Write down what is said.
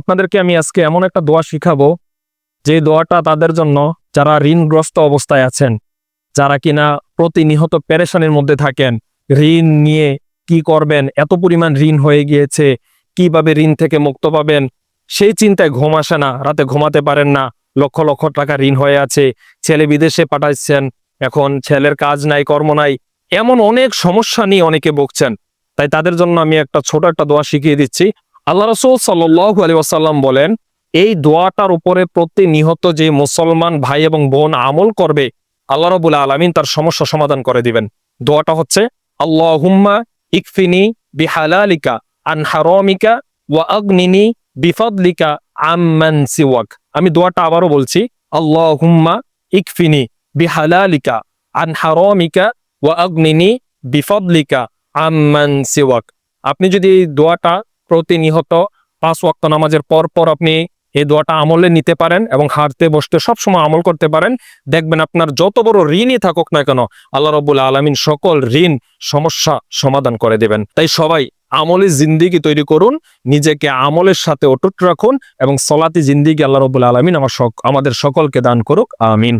আপনাদেরকে আমি আজকে এমন একটা দোয়া শিখাবো, যে দোয়াটা তাদের জন্য যারা ঋণগ্রস্ত অবস্থায় আছেন, যারা কিনা প্রতিনিয়ত পেরেশানির মধ্যে থাকেন, ঋণ নিয়ে কি করবেন, এত পরিমাণ ঋণ হয়ে গিয়েছে, কিভাবে ঋণ থেকে মুক্ত পাবেন সেই চিন্তায় ঘুম আসে না, রাতে ঘুমাতে পারেন না, লক্ষ লক্ষ টাকা ঋণ হয়ে আছে, ছেলে বিদেশে পাঠাচ্ছেন, এখন ছেলের কাজ নাই, কর্ম নাই, এমন অনেক সমস্যা নিয়ে অনেকে ভুগছেন। তাই তাদের জন্য আমি একটা ছোট একটা দোয়া শিখিয়ে দিচ্ছি। আল্লাহ রাসূল সাল্লাল্লাহু আলাইহি ওয়াসাল্লাম বলেন, এই দোয়াটার উপরে প্রতিনিয়ত যে মুসলমান ভাই এবং বোন আমল করবে, আল্লাহ রাব্বুল আলামিন তার সমস্যা সমাধান করে দিবেন। দোয়াটা হচ্ছে, আল্লাহুম্মা ইকফিনি বিহালালিকা আন হারামিকা ওয়া আগনিনি বিফাদলিকা আম্মান সিওয়াক। আমি দোয়াটা আবারও বলছি, আল্লাহুম্মা ইকফিনি বিহালালিকা আন হারামিকা ওয়া আগনিনি বিফাদলিকা আম্মান সিওয়াক। আপনি যদি এই দোয়াটা প্রতিনিয়ত 5 ওয়াক্ত নামাজের পর পর আপনি এই দোয়াটা আমলে নিতে পারেন এবং হাঁটতে বসতে সবসময় আমল করতে পারেন, দেখবেন আপনার যত বড় ঋণই থাকুক না কেন, আল্লাহ রাব্বুল আলামিন সকল ঋণ সমস্যা সমাধান করে দেবেন। তাই সবাই আমলি জিন্দিগি তৈরি করুন, নিজেকে আমলের সাথে অটুট রাখুন এবং সলাতি জিন্দিগি আল্লাহ রাব্বুল আলামিন আমাদের সকলকে দান করুক। আমিন।